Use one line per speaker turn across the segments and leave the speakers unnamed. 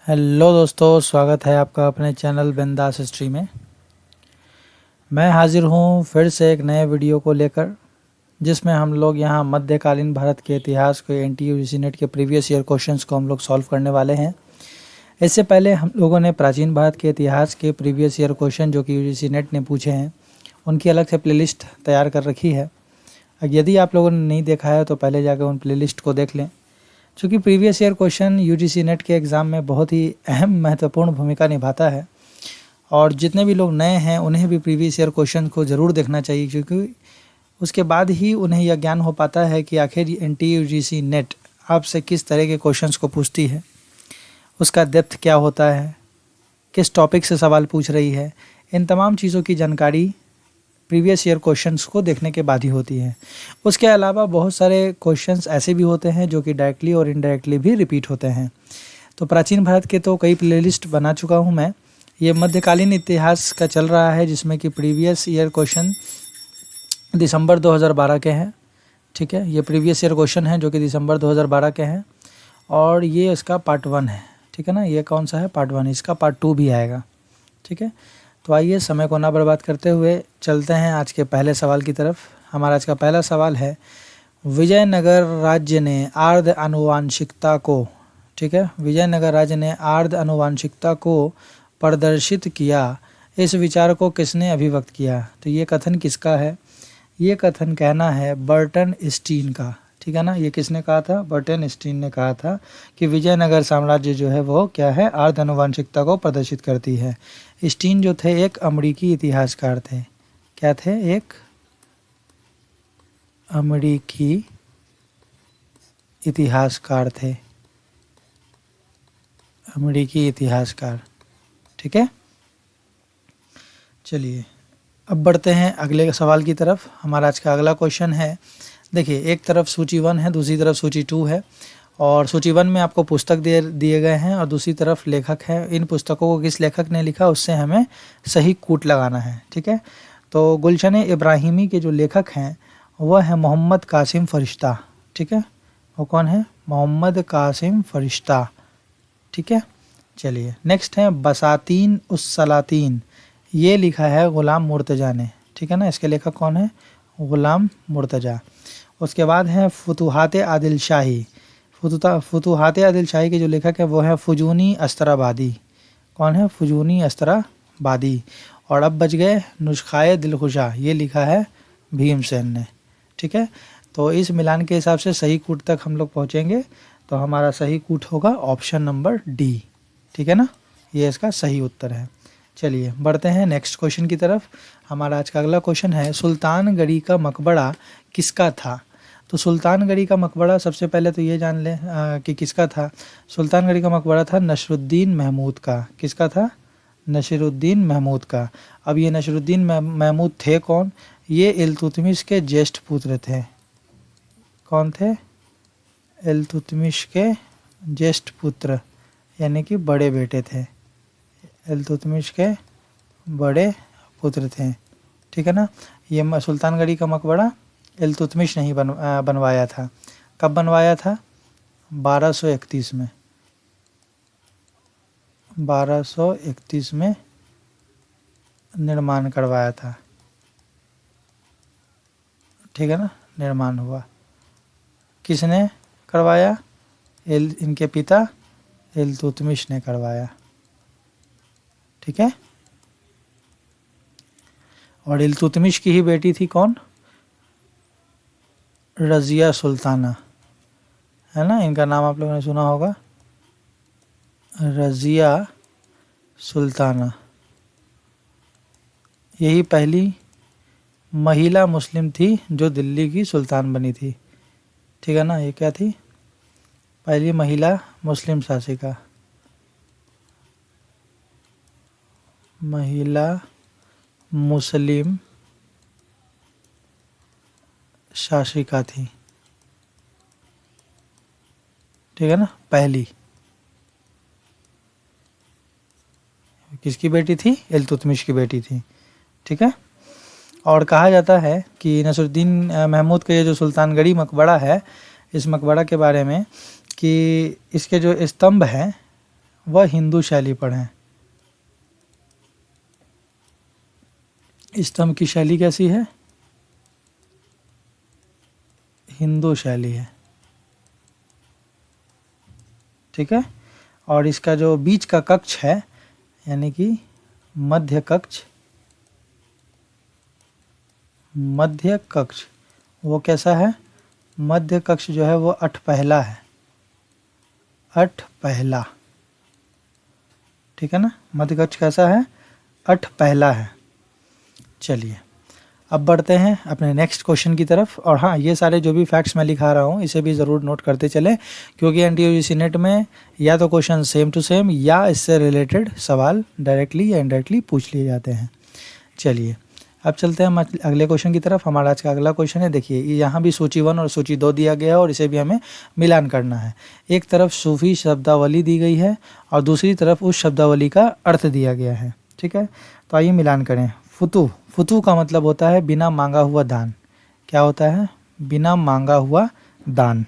Hello दोस्तों, स्वागत है आपका अपने चैनल बिंदास हिस्ट्री में। मैं हाजिर हूँ फिर से एक नए वीडियो को लेकर, जिसमें हम लोग यहाँ मध्यकालीन भारत के इतिहास को एनटीयू नेट के प्रीवियस ईयर क्वेश्चंस को हम लोग सॉल्व करने वाले हैं। इससे पहले हम लोगों ने प्राचीन भारत के इतिहास के प्रीवियस ईयर क्वेश्चन जो कि यूजीसी नेट ने पूछे हैं, उनकी अलग से प्लेलिस्ट तैयार कर रखी है। यदि आप लोगों ने नहीं देखा है तो पहले जाकर उन प्लेलिस्ट को देख लें। चूँकि previous year question UGC net के एग्ज़ाम में बहुत ही अहम महत्वपूर्ण भूमिका निभाता है, और जितने भी लोग नए हैं उन्हें भी प्रीवियस ईयर क्वेश्चन को ज़रूर देखना चाहिए, क्योंकि उसके बाद ही उन्हें यह ज्ञान हो पाता है कि आखिर एनटीयू यूजीसी नेट आपसे किस तरह के क्वेश्चंस को पूछती है, उसका डेप्थ क्या होता है, किस टॉपिक से सवाल पूछ रही है। इन तमाम चीज़ों की जानकारी प्रीवियस ईयर क्वेश्चंस को देखने के बाद ही होती है। उसके अलावा बहुत सारे क्वेश्चंस ऐसे भी होते हैं जो कि डायरेक्टली और इनडायरेक्टली भी रिपीट होते हैं। तो प्राचीन भारत के तो कई प्लेलिस्ट बना चुका हूं मैं। ये मध्यकालीन इतिहास का चल रहा है, जिसमें कि प्रीवियस ईयर क्वेश्चन दिसंबर 2012 के हैं। ठीक है, ये प्रीवियस ईयर क्वेश्चन हैं जो कि दिसंबर 2012 के हैं, और ये इसका पार्ट 1 है। ठीक है ना, ये कौन सा है? पार्ट 1। इसका पार्ट 2 भी आएगा। ठीक है, तो आइए समय को ना बर्बाद करते हुए चलते हैं आज के पहले सवाल की तरफ। हमारा आज का पहला सवाल है, विजयनगर राज्य ने आर्द्र आनुवांशिकता को, ठीक है, विजयनगर राज्य ने आर्द्र आनुवांशिकता को प्रदर्शित किया, इस विचार को किसने अभिव्यक्त किया? तो ये कथन किसका है? ये कथन कहना है बर्टन स्टीन का। ठीक है ना, ये किसने कहा था? बर्टन स्टीन ने कहा था कि विजयनगर साम्राज्य जो है वो क्या है? आर्द्र आनुवांशिकता को प्रदर्शित करती है। स्टीन जो थे एक अमेरिकी इतिहासकार थे। क्या थे? एक अमेरिकी इतिहासकार थे। अमेरिकी इतिहासकार। ठीक है, चलिए अब बढ़ते हैं अगले सवाल की तरफ। हमारा आज का अगला क्वेश्चन है, देखिए एक तरफ सूची 1 है, दूसरी तरफ सूची 2 है, और सूची 1 में आपको पुस्तक दिए गए हैं और दूसरी तरफ लेखक है। इन पुस्तकों को किस लेखक ने लिखा उससे हमें सही कूट लगाना है। ठीक है, तो गुलशन इब्राहिमी के जो लेखक हैं वह है मोहम्मद कासिम फरिश्ता। ठीक है, वो कौन है? मोहम्मद कासिम फरिश्ता। ठीक है, चलिए नेक्स्ट है बसातीन उस सलातीन, ये लिखा है गुलाम मुर्तज़ा ने। ठीक है ना, इसके लेखक कौन है? गुलाम मुर्तज़ा। उसके बाद है फुतूहात आदिल शाही। फुतूहात आदिल शाही के जो लेखक है वो है फुजूनी अस्तराबादी। कौन है? फुजूनी अस्तराबादी। और अब बच गए नुस्खाए दिलखुशा, ये लिखा है भीमसेन ने। ठीक है, तो इस मिलान के हिसाब से सही कूट तक हम लोग पहुँचेंगे, तो हमारा सही कूट होगा ऑप्शन नंबर डी। ठीक है ना, ये इसका सही उत्तर है। चलिए बढ़ते हैं नेक्स्ट क्वेश्चन की तरफ। हमारा आज का अगला क्वेश्चन है, सुल्तानगढ़ी का मकबरा किसका था? तो सुल्तानगढ़ी का मकबरा सबसे पहले तो ये जान लें कि किसका था। सुल्तानगढ़ी का मकबरा था नसरुद्दीन महमूद का। किसका था? नसरुद्दीन महमूद का। अब ये नसरुद्दीन महमूद थे कौन? ये इल्तुतमिश के ज्येष्ठ पुत्र थे। कौन थे? इल्तुतमिश के ज्येष्ठ पुत्र, यानी कि बड़े बेटे थे। इल्तुतमिश के बड़े पुत्र थे। ठीक है ना, ये सुल्तानगढ़ी का मकबरा इल्तुतमिश नहीं बनवाया था। कब बनवाया था? 1231 में। 1231 में निर्माण करवाया था। ठीक है ना, निर्माण हुआ। किसने करवाया? इनके पिता इल्तुतमिश ने करवाया। ठीक है, और इल्तुतमिश की ही बेटी थी कौन? रज़िया सुल्ताना, है ना, इनका नाम आप लोगों ने सुना होगा, रज़िया सुल्ताना। यही पहली महिला मुस्लिम थी जो दिल्ली की सुल्तान बनी थी। ठीक है ना, ये क्या थी? पहली महिला मुस्लिम शासिका, महिला मुस्लिम शासिका थी। ठीक है ना, पहली। किसकी बेटी थी? इल्तुतमिश की बेटी थी। ठीक है, और कहा जाता है कि नसरुद्दीन महमूद का ये जो सुल्तानगढ़ी मकबरा है, इस मकबरा के बारे में कि इसके जो स्तंभ हैं वह हिंदू शैली पढ़ें। स्तंभ की शैली कैसी है? हिंदू शैली है। ठीक है। और इसका जो बीच का कक्ष है यानी कि मध्य कक्ष, मध्य कक्ष वो कैसा है? मध्य कक्ष जो है वो अठपहला है, अठपहला। ठीक है ना, मध्य कक्ष कैसा है? अठपहला है। चलिए अब बढ़ते हैं अपने नेक्स्ट क्वेश्चन की तरफ। और हाँ, ये सारे जो भी फैक्ट्स मैं लिखा रहा हूँ इसे भी ज़रूर नोट करते चलें, क्योंकि एनटीयूजीसी नेट में या तो क्वेश्चन सेम टू सेम या इससे रिलेटेड सवाल डायरेक्टली या इनडायरेक्टली पूछ लिए जाते हैं। चलिए अब चलते हैं हम अगले क्वेश्चन की तरफ। हमारा आज का अगला क्वेश्चन है, देखिए यहाँ भी सूची 1 और सूची 2 दिया गया है और इसे भी हमें मिलान करना है। एक तरफ सूफी शब्दावली दी गई है और दूसरी तरफ उस शब्दावली का अर्थ दिया गया है। ठीक है, तो आइए मिलान करें। फुतू, फुतू का मतलब होता है बिना मांगा हुआ दान। क्या होता है? बिना मांगा हुआ दान।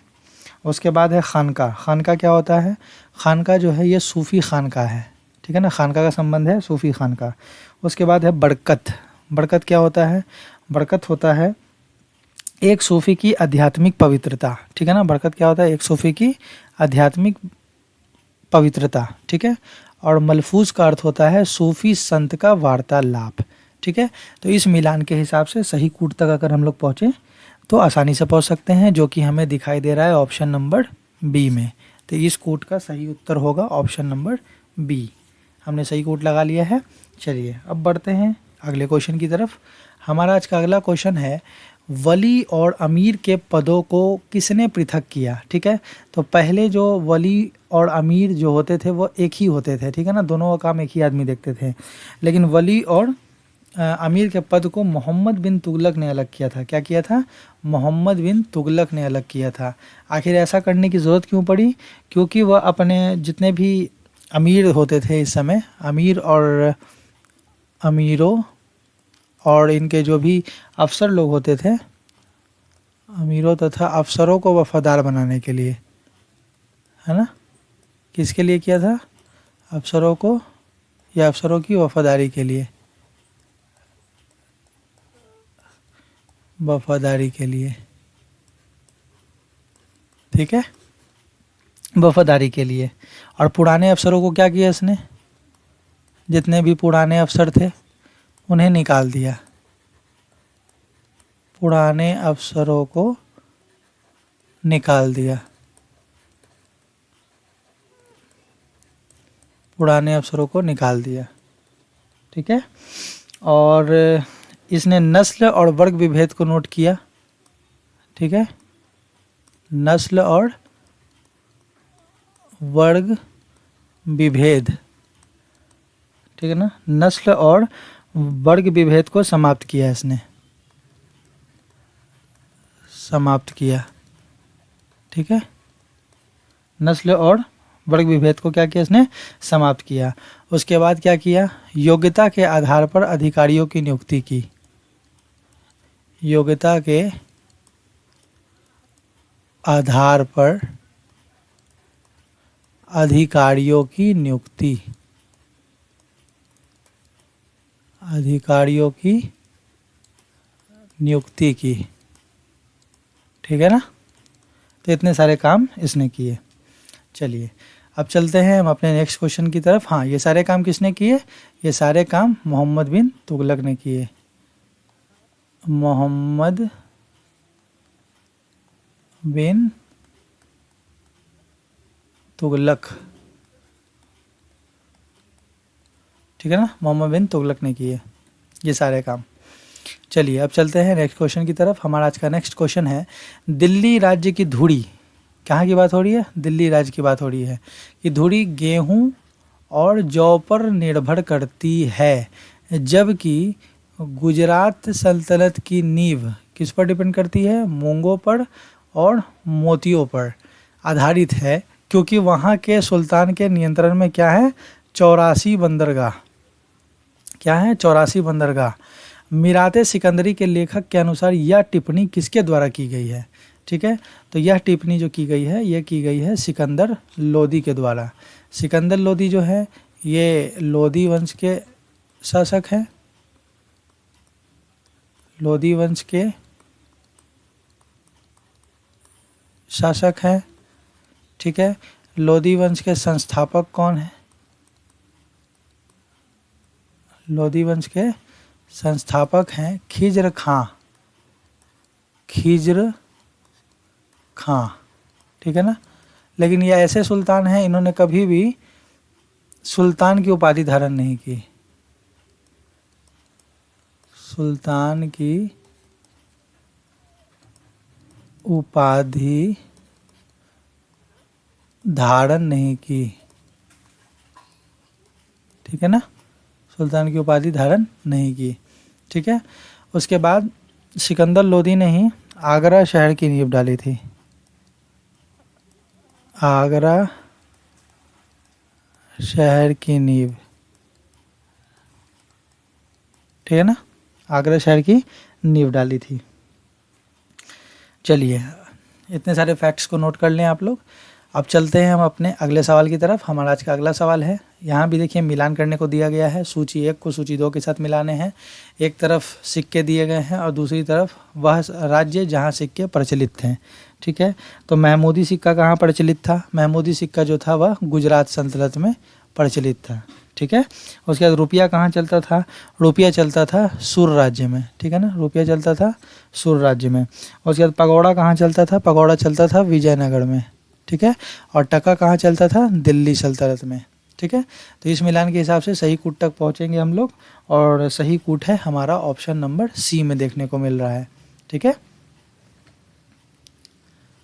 उसके बाद है खानका। खानका क्या होता है? खानका जो है ये सूफ़ी खानका है। ठीक है ना, खानका का संबंध है सूफ़ी खानका। उसके बाद है बरकत। बरकत क्या होता है? बरकत होता है एक सूफ़ी की आध्यात्मिक पवित्रता। ठीक है ना, बरकत क्या होता है? एक सूफ़ी की आध्यात्मिक पवित्रता। ठीक है। और मलफूज का अर्थ होता है सूफ़ी संत का वार्तालाप। ठीक है, तो इस मिलान के हिसाब से सही कूट तक अगर हम लोग पहुँचे तो आसानी से पहुँच सकते हैं, जो कि हमें दिखाई दे रहा है ऑप्शन नंबर बी में। तो इस कूट का सही उत्तर होगा ऑप्शन नंबर बी। हमने सही कूट लगा लिया है। चलिए अब बढ़ते हैं अगले क्वेश्चन की तरफ। हमारा आज का अगला क्वेश्चन है, वली और अमीर के पदों को किसने पृथक किया? ठीक है, तो पहले जो वली और अमीर जो होते थे वो एक ही होते थे। ठीक है ना, दोनों का काम एक ही आदमी देखते थे। लेकिन वली और अमीर के पद को मोहम्मद बिन तुगलक ने अलग किया था। क्या किया था? मोहम्मद बिन तुगलक ने अलग किया था। आखिर ऐसा करने की ज़रूरत क्यों पड़ी? क्योंकि वह अपने जितने भी अमीर होते थे इस समय, अमीर और अमीरों और इनके जो भी अफसर लोग होते थे, अमीरों तथा अफसरों को वफादार बनाने के लिए, है ना, किसके लिए किया था? अफसरों को या अफसरों की वफादारी के लिए, वफादारी के लिए। ठीक है, वफादारी के लिए। और पुराने अफसरों को क्या किया इसने? जितने भी पुराने अफसर थे उन्हें निकाल दिया। पुराने अफसरों को निकाल दिया। पुराने अफसरों को निकाल दिया। ठीक है, और इसने नस्ल और वर्ग विभेद को नोट किया। ठीक है, नस्ल और वर्ग विभेद। ठीक है ना, नस्ल और वर्ग विभेद को समाप्त किया इसने, समाप्त किया। ठीक है, नस्ल और वर्ग विभेद को क्या किया इसने? समाप्त किया। उसके बाद क्या किया? योग्यता के आधार पर अधिकारियों की नियुक्ति की। योग्यता के आधार पर अधिकारियों की नियुक्ति, अधिकारियों की नियुक्ति की। ठीक है ना, तो इतने सारे काम इसने किए। चलिए अब चलते हैं हम अपने नेक्स्ट क्वेश्चन की तरफ। हाँ, ये सारे काम किसने किए? ये सारे काम मोहम्मद बिन तुगलक ने किए। मोहम्मद बिन तुगलक। ठीक है ना, मोहम्मद बिन तुगलक ने किए ये सारे काम। चलिए अब चलते हैं नेक्स्ट क्वेश्चन की तरफ। हमारा आज का नेक्स्ट क्वेश्चन है, दिल्ली राज्य की धुड़ी, कहाँ की बात हो रही है? दिल्ली राज्य की बात हो रही है कि धुड़ी गेहूं और जौ पर निर्भर करती है, जबकि गुजरात सल्तनत की नींव किस पर डिपेंड करती है? मूंगों पर और मोतियों पर आधारित है, क्योंकि वहाँ के सुल्तान के नियंत्रण में क्या है? 84 बंदरगाह। क्या है? 84 बंदरगाह। मीराते सिकंदरी के लेखक के अनुसार यह टिप्पणी किसके द्वारा की गई है? ठीक है। तो यह टिप्पणी जो की गई है ये की गई है सिकंदर लोदी के द्वारा। सिकंदर लोदी जो है ये लोदी वंश के शासक हैं, लोदी वंश के शासक हैं, ठीक है। लोदी वंश के संस्थापक कौन है? लोदी वंश के संस्थापक हैं खिज्र खां, खिज्र खां, ठीक है ना। लेकिन ये ऐसे सुल्तान हैं, इन्होंने कभी भी सुल्तान की उपाधि धारण नहीं की, सुल्तान की उपाधि धारण नहीं की, ठीक है ना, सुल्तान की उपाधि धारण नहीं की, ठीक है। उसके बाद सिकंदर लोदी ने ही आगरा शहर की नींव डाली थी, आगरा शहर की नींव, ठीक है ना, आगरा शहर की नींव डाली थी। चलिए इतने सारे फैक्ट्स को नोट कर लें आप लोग। अब चलते हैं हम अपने अगले सवाल की तरफ। हमारा आज का अगला सवाल है, यहाँ भी देखिए मिलान करने को दिया गया है, सूची 1 को सूची 2 के साथ मिलाने हैं। एक तरफ सिक्के दिए गए हैं और दूसरी तरफ वह राज्य जहाँ सिक्के प्रचलित थे, ठीक है। तो महमूदी सिक्का कहाँ प्रचलित था? महमूदी सिक्का जो था वह गुजरात सल्तनत में प्रचलित था, ठीक है। उसके बाद रुपया कहाँ चलता था? रुपया चलता था सुर राज्य में, ठीक है ना, रुपया चलता था सुर राज्य में। उसके बाद पगौड़ा कहाँ चलता था? पगौड़ा चलता था विजयनगर में, ठीक है। और टका कहाँ चलता था? दिल्ली सल्तनत में, ठीक है। तो इस मिलान के हिसाब से सही कूट तक पहुँचेंगे हम लोग, और सही कूट है हमारा ऑप्शन नंबर सी में देखने को मिल रहा है, ठीक है।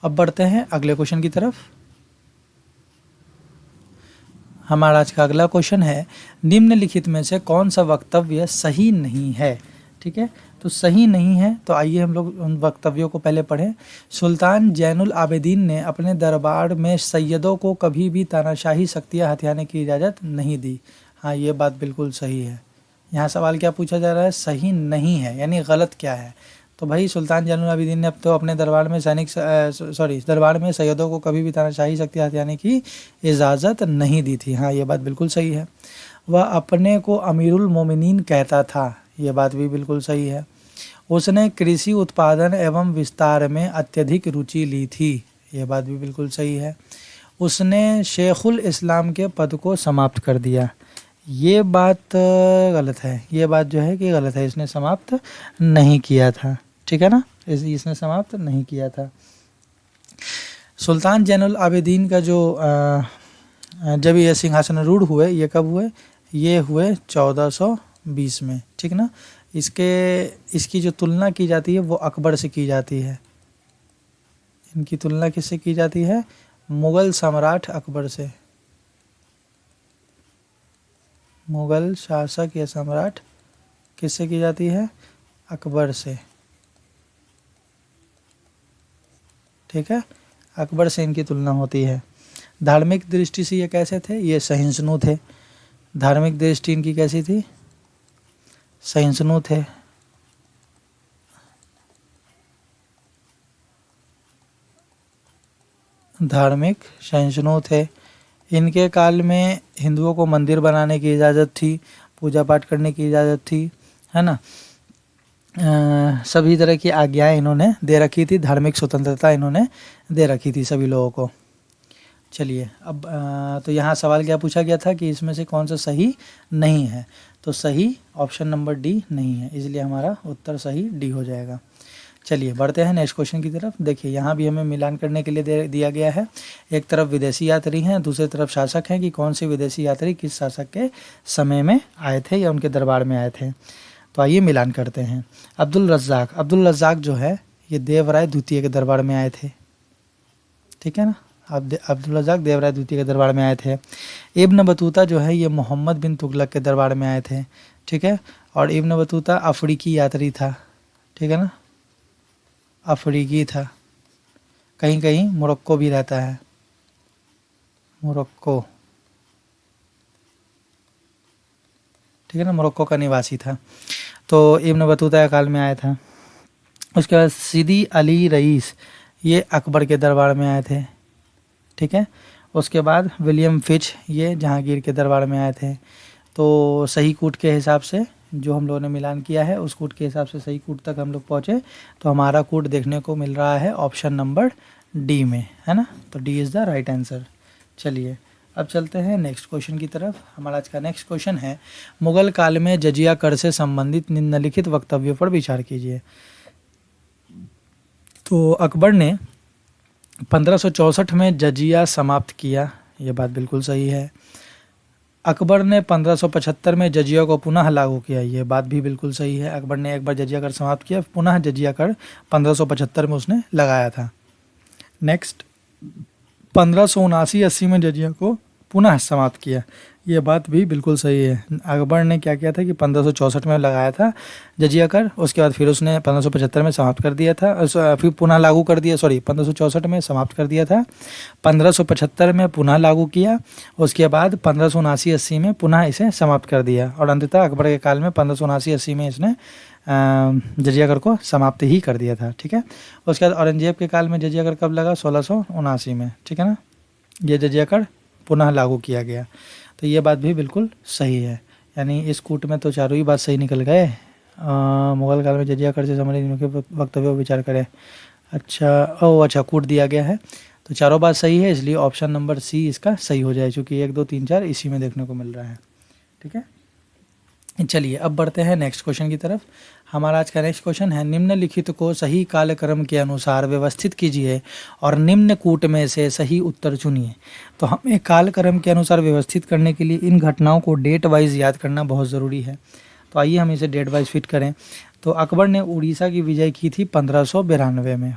अब बढ़ते हैं अगले क्वेश्चन की तरफ। हमारा आज का अगला क्वेश्चन है, निम्नलिखित में से कौन सा वक्तव्य सही नहीं है, ठीक है। तो सही नहीं है, तो आइए हम लोग उन वक्तव्यों को पहले पढ़ें। सुल्तान जैनुल आबिदीन ने अपने दरबार में सैयदों को कभी भी तानाशाही शक्तियाँ हथियाने की इजाज़त नहीं दी। हाँ, ये बात बिल्कुल सही है। यहाँ सवाल क्या पूछा जा रहा है? सही नहीं है, यानी गलत क्या है। तो भाई सुल्तान जैनुल आबिदीन ने अब तो अपने दरबार में दरबार में सैयदों को कभी भी तानाशाही शक्तियाँ हथियाने की इजाज़त नहीं दी थी। हाँ, ये बात बिल्कुल सही है। वह अपने को अमीरुल मोमिनीन कहता था, ये बात भी बिल्कुल सही है। उसने कृषि उत्पादन एवं विस्तार में अत्यधिक रुचि ली थी, ये बात भी बिल्कुल सही है। उसने शेखुल इस्लाम के पद को समाप्त कर दिया, ये बात गलत है। ये बात जो है कि गलत है, इसने समाप्त नहीं किया था, ठीक है ना, इसने समाप्त नहीं किया था। सुल्तान जैनुल आबिदीन का जो जब ये सिंहासन रूढ़ हुए, ये कब हुए? ये हुए 1420 में, ठीक ना। इसकी जो तुलना की जाती है वो अकबर से की जाती है। इनकी तुलना किससे की जाती है? मुग़ल सम्राट अकबर से। मुग़ल शासक या सम्राट किससे की जाती है? अकबर से, ठीक है, अकबर से इनकी तुलना होती है। धार्मिक दृष्टि से ये कैसे थे? ये सहिष्णु थे। धार्मिक दृष्टि इनकी कैसी थी? सहिष्णु थे। धार्मिक सहिष्णु थे। इनके काल में हिंदुओं को मंदिर बनाने की इजाज़त थी, पूजा पाठ करने की इजाज़त थी, है ना। सभी तरह की आज्ञाएं इन्होंने दे रखी थी, धार्मिक स्वतंत्रता इन्होंने दे रखी थी सभी लोगों को। चलिए अब तो यहाँ सवाल क्या पूछा गया था कि इसमें से कौन सा सही नहीं है? तो सही ऑप्शन नंबर डी नहीं है, इसलिए हमारा उत्तर सही डी हो जाएगा। चलिए बढ़ते हैं नेक्स्ट क्वेश्चन की तरफ। देखिए यहाँ भी हमें मिलान करने के लिए दिया गया है। एक तरफ विदेशी यात्री हैं, दूसरी तरफ शासक हैं, कि कौन से विदेशी यात्री किस शासक के समय में आए थे या उनके दरबार में आए थे। तो आइए मिलान करते हैं। अब्दुल रज़्ज़ाक़ जो है ये देवराय द्वितीय के दरबार में आए थे, ठीक है ना। अब्दुल रज़्ज़ाक़ देवराय द्वितीय के दरबार में आए थे। इब्न बतूता जो है ये मोहम्मद बिन तुगलक के दरबार में आए थे, ठीक है। और इब्न बतूता अफ्रीकी यात्री था, ठीक है ना, अफ्रीकी था। कहीं कहीं मोरक्को भी रहता है, मोरक्को, ठीक है ना, मोरक्को का निवासी था। तो इब्न बतूता के काल में आया था। उसके बाद सिदी अली रईस, ये अकबर के दरबार में आए थे, ठीक है। उसके बाद विलियम फिच, ये जहांगीर के दरबार में आए थे। तो सही कूट के हिसाब से जो हम लोगों ने मिलान किया है उस कूट के हिसाब से सही कूट तक हम लोग पहुँचे। तो हमारा कूट देखने को मिल रहा है ऑप्शन नंबर डी में, है ना। तो D is the right answer. चलिए अब चलते हैं नेक्स्ट क्वेश्चन की तरफ। हमारा आज का नेक्स्ट क्वेश्चन है, मुगल काल में जजिया कर से संबंधित निम्नलिखित वक्तव्यों पर विचार कीजिए। तो अकबर ने 1564 में जजिया समाप्त किया, ये बात बिल्कुल सही है। अकबर ने 1575 में जजिया को पुनः लागू किया, ये बात भी बिल्कुल सही है। अकबर ने एक बार जजिया कर समाप्त किया, पुनः जजिया कर 1575 में उसने लगाया था। नेक्स्ट 1579-80 में जजिया को पुनः समाप्त किया, ये बात भी बिल्कुल सही है। अकबर ने क्या किया था कि 1564 में लगाया था जजिया कर, उसके बाद फिर उसने 1575 में समाप्त कर दिया था, फिर पुनः लागू कर दिया, 1564 में समाप्त कर दिया था, 1575 में पुनः लागू किया, उसके बाद 1579-80 में पुनः इसे समाप्त कर दिया, और अंततः अकबर के काल में 1579-80 में इसने जजिया कर को समाप्त ही कर दिया था, ठीक है। उसके बाद औरंगजेब के काल में जजिया कर कब लगा? 1679 में, ठीक है ना। ये जजिया कर पुनः लागू किया गया, तो ये बात भी बिल्कुल सही है। यानी इस कूट में तो चारों ही बात सही निकल गए। मुगल काल में जजिया कर से संबंधित वक्तव्य विचार करें। अच्छा कूट दिया गया है, तो चारों बात सही है, इसलिए ऑप्शन नंबर सी इसका सही हो जाए, क्योंकि 1 2 3 4 इसी में देखने को मिल रहा है, ठीक है। चलिए अब बढ़ते हैं नेक्स्ट क्वेश्चन की तरफ। हमारा आज का नेक्स्ट क्वेश्चन है, निम्नलिखित को सही कालक्रम के अनुसार व्यवस्थित कीजिए और निम्न कूट में से सही उत्तर चुनिए। तो हमें कालक्रम के अनुसार व्यवस्थित करने के लिए इन घटनाओं को डेट वाइज याद करना बहुत ज़रूरी है। तो आइए हम इसे डेट वाइज फिट करें। तो अकबर ने उड़ीसा की विजय की थी 1592 में,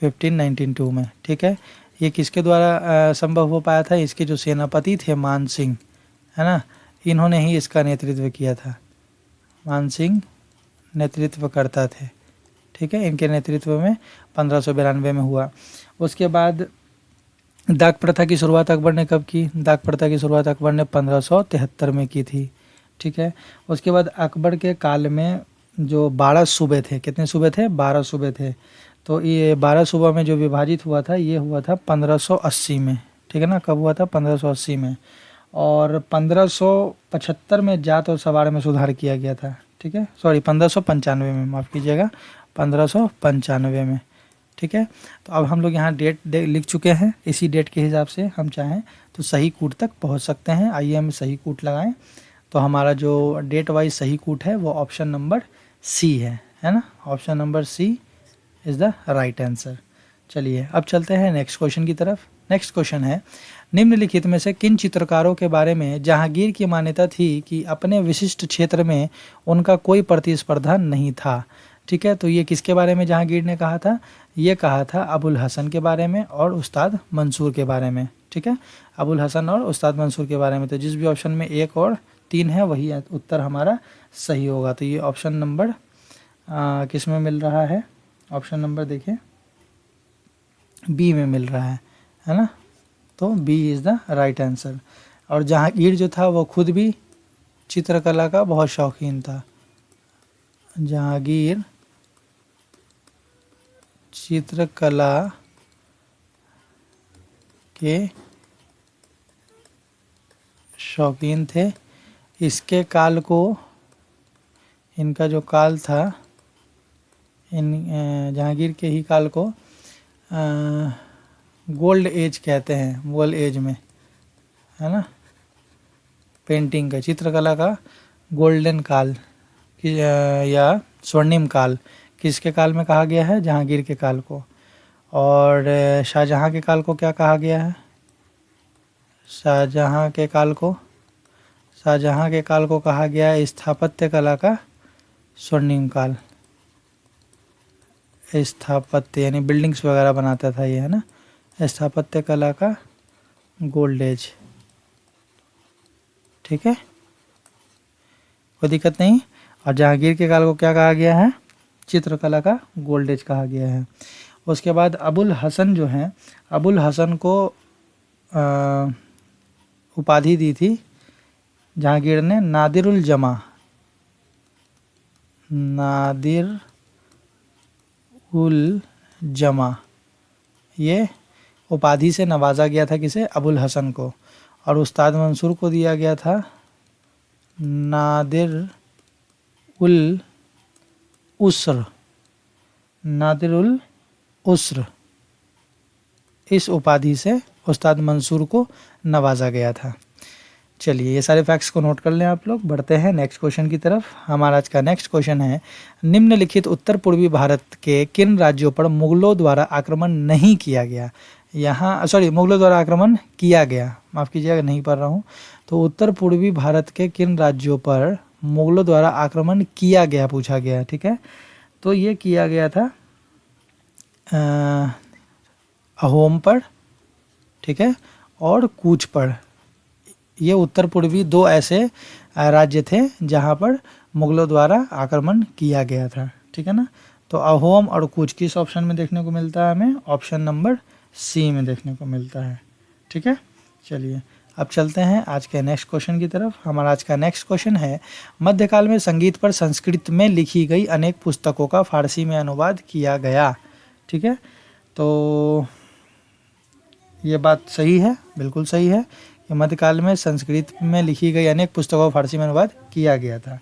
1592 में, ठीक है। ये किसके द्वारा संभव हो पाया था? इसके जो सेनापति थे मान सिंह, है ना, इन्होंने ही इसका नेतृत्व किया था। मान सिंह नेतृत्व करता थे, ठीक है। इनके नेतृत्व में 1592 में हुआ। उसके बाद डाक प्रथा की शुरुआत अकबर ने कब की? डाक प्रथा की शुरुआत अकबर ने 1573 में की थी, ठीक है। उसके बाद अकबर के काल में जो 12 सूबे थे, कितने सूबे थे? 12 सूबे थे। तो ये 12 सूबा में जो विभाजित हुआ था, ये हुआ था 1580 में, ठीक है ना। कब हुआ था? 1580 में। और 1575 में जाट और सवार में सुधार किया गया था, ठीक है। 1595 में, माफ़ कीजिएगा, 1595 में, ठीक है। तो अब हम लोग यहाँ डेट लिख चुके हैं, इसी डेट के हिसाब से हम चाहें तो सही कूट तक पहुँच सकते हैं। आइए हम सही कूट लगाएं। तो हमारा जो डेट वाइज सही कूट है वो ऑप्शन नंबर सी है ना। Option number C is the right answer. चलिए अब चलते हैं नेक्स्ट क्वेश्चन की तरफ। नेक्स्ट क्वेश्चन है, निम्नलिखित में से किन चित्रकारों के बारे में जहांगीर की मान्यता थी कि अपने विशिष्ट क्षेत्र में उनका कोई प्रतिस्पर्धा नहीं था? ठीक है, तो ये किसके बारे में जहांगीर ने कहा था? ये कहा था अबुल हसन के बारे में और उस्ताद मंसूर के बारे में, ठीक है। अबुल हसन और उस्ताद मंसूर के बारे में। तो जिस भी ऑप्शन में 1 और 3 है वही उत्तर हमारा सही होगा। तो ये ऑप्शन नंबर किस में मिल रहा है? ऑप्शन नंबर देखिए बी में मिल रहा है ना। तो B is the right answer. और जहांगीर जो था वो खुद भी चित्रकला का बहुत शौकीन था। जहांगीर चित्रकला के शौकीन थे। इसके काल को, इनका जो काल था, जहांगीर के ही काल को गोल्ड एज कहते हैं, मुगल एज में, है ना। पेंटिंग का, चित्रकला का गोल्डन काल या स्वर्णिम काल किसके काल में कहा गया है? जहांगीर के काल को। और शाहजहां के काल को क्या कहा गया है? शाहजहां के काल को कहा गया है स्थापत्य कला का स्वर्णिम काल। स्थापत्य यानी बिल्डिंग्स वगैरह बनाता था ये, है ना। स्थापत्य कला का गोल्ड एज, ठीक है, कोई दिक्कत नहीं। और जहांगीर के काल को क्या कहा गया है? चित्रकला का गोल्ड एज कहा गया है। उसके बाद अबुल हसन जो हैं, अबुल हसन को उपाधि दी थी जहांगीर ने नादिरुल जमा, नादिर उल जमा, ये उपाधि से नवाजा गया था किसे? अबुल हसन को। और उस्ताद मंसूर को दिया गया था नादिर उल उस्र, नादिर उल उस्र, इस उपाधि से उस्ताद मंसूर को नवाजा गया था। चलिए ये सारे फैक्ट्स को नोट कर लें आप लोग। बढ़ते हैं नेक्स्ट क्वेश्चन की तरफ। हमारा आज का नेक्स्ट क्वेश्चन है, निम्नलिखित उत्तर पूर्वी भारत के किन राज्यों पर मुगलों द्वारा आक्रमण नहीं किया गया? यहाँ मुगलों द्वारा आक्रमण किया गया, माफ़ कीजिएगा नहीं पढ़ रहा हूँ। तो उत्तर पूर्वी भारत के किन राज्यों पर मुगलों द्वारा आक्रमण किया गया पूछा गया, ठीक है। तो ये किया गया था अहोम पर, ठीक है, और कूच पर। ये उत्तर पूर्वी 2 ऐसे राज्य थे जहाँ पर मुगलों द्वारा आक्रमण किया गया था, ठीक है ना। तो अहोम और कूच किस ऑप्शन में देखने को मिलता है? हमें ऑप्शन नंबर सी में देखने को मिलता है, ठीक है। चलिए अब चलते हैं आज के नेक्स्ट क्वेश्चन की तरफ। हमारा आज का नेक्स्ट क्वेश्चन है, मध्यकाल में संगीत पर संस्कृत में लिखी गई अनेक पुस्तकों का फारसी में अनुवाद किया गया, ठीक है। तो ये बात सही है, बिल्कुल सही है कि मध्यकाल में संस्कृत में लिखी गई अनेक पुस्तकों का फारसी में अनुवाद किया गया था,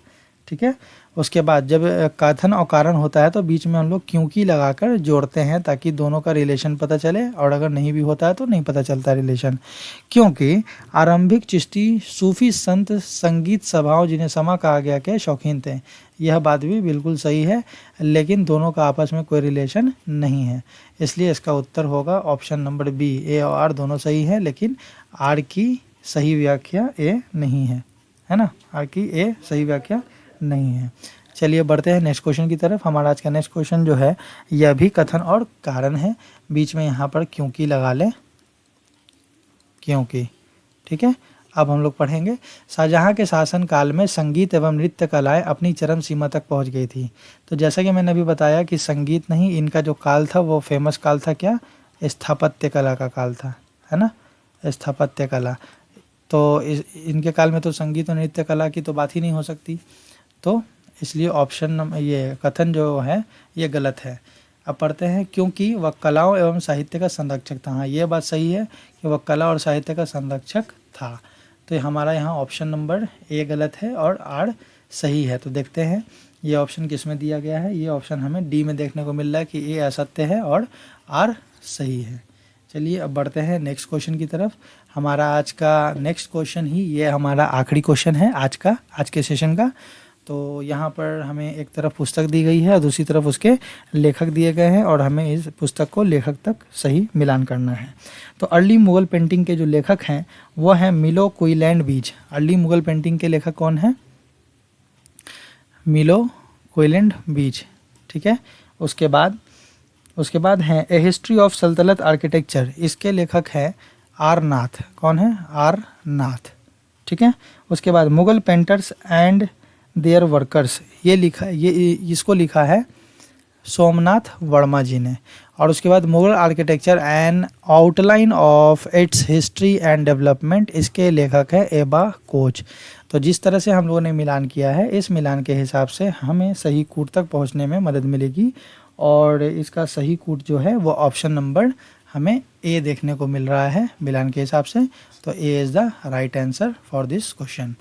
ठीक है। उसके बाद जब कथन और कारण होता है तो बीच में हम लोग क्योंकि लगाकर जोड़ते हैं ताकि दोनों का रिलेशन पता चले, और अगर नहीं भी होता है तो नहीं पता चलता रिलेशन। क्योंकि आरंभिक चिश्ती सूफी संत संगीत सभाओं जिन्हें समा कहा गया के शौकीन थे, यह बात भी बिल्कुल सही है, लेकिन दोनों का आपस में कोई रिलेशन नहीं है, इसलिए इसका उत्तर होगा ऑप्शन नंबर बी। ए और आर दोनों सही है, लेकिन आर की सही व्याख्या ए नहीं है ना, आर की ए सही व्याख्या नहीं है। चलिए बढ़ते हैं नेक्स्ट क्वेश्चन की तरफ। हमारा आज का नेक्स्ट क्वेश्चन जो है यह भी कथन और कारण है, बीच में यहाँ पर क्योंकि लगा लें, क्योंकि, ठीक है। अब हम लोग पढ़ेंगे, शाहजहाँ के शासनकाल में संगीत एवं नृत्य कलाएं अपनी चरम सीमा तक पहुंच गई थी। तो जैसा कि मैंने अभी बताया कि संगीत नहीं, इनका जो काल था वो फेमस काल था क्या? स्थापत्य कला का काल था, है ना, स्थापत्य कला। तो इनके काल में तो संगीत और नृत्य कला की तो बात ही नहीं हो सकती, तो इसलिए ऑप्शन ये कथन जो है ये गलत है। अब पढ़ते हैं, क्योंकि वह कलाओं एवं साहित्य का संरक्षक था। हाँ, ये बात सही है कि वह कला और साहित्य का संरक्षक था। तो हमारा यहाँ ऑप्शन नंबर ए गलत है और आर सही है। तो देखते हैं ये ऑप्शन किस में दिया गया है। ये ऑप्शन हमें डी में देखने को मिल रहा है कि ए असत्य है और आर सही है। चलिए अब बढ़ते हैं नेक्स्ट क्वेश्चन की तरफ। हमारा आज का नेक्स्ट क्वेश्चन ही ये हमारा आखिरी क्वेश्चन है आज के सेशन का। तो यहाँ पर हमें एक तरफ पुस्तक दी गई है और दूसरी तरफ उसके लेखक दिए गए हैं, और हमें इस पुस्तक को लेखक तक सही मिलान करना है। तो अर्ली मुगल पेंटिंग के जो लेखक हैं वो हैं मिलो क्विलैंड बीज। अर्ली मुगल पेंटिंग के लेखक कौन है? मिलो क्विलैंड बीज, ठीक है। उसके बाद हैं ए हिस्ट्री ऑफ सल्तनत आर्किटेक्चर, इसके लेखक हैं आर नाथ। कौन है? आर नाथ, ठीक है। उसके बाद Mughal painters and their workers, इसको लिखा है सोमनाथ वर्मा जी ने। और उसके बाद Mughal architecture and outline of its history and development, इसके लेखक है एबा कोच। तो जिस तरह से हम लोगों ने मिलान किया है, इस मिलान के हिसाब से हमें सही कूट तक पहुंचने में मदद मिलेगी, और इसका सही कूट जो है वो ऑप्शन नंबर हमें ए देखने को मिल रहा है मिलान के हिसाब से। तो A is the right answer for this question.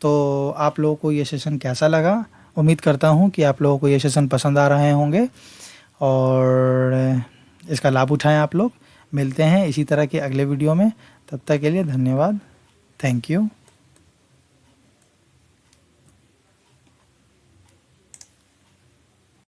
तो आप लोगों को ये सेशन कैसा लगा? उम्मीद करता हूँ कि आप लोगों को ये सेशन पसंद आ रहे होंगे और इसका लाभ उठाएं आप लोग। मिलते हैं इसी तरह के अगले वीडियो में, तब तक के लिए धन्यवाद, थैंक यू।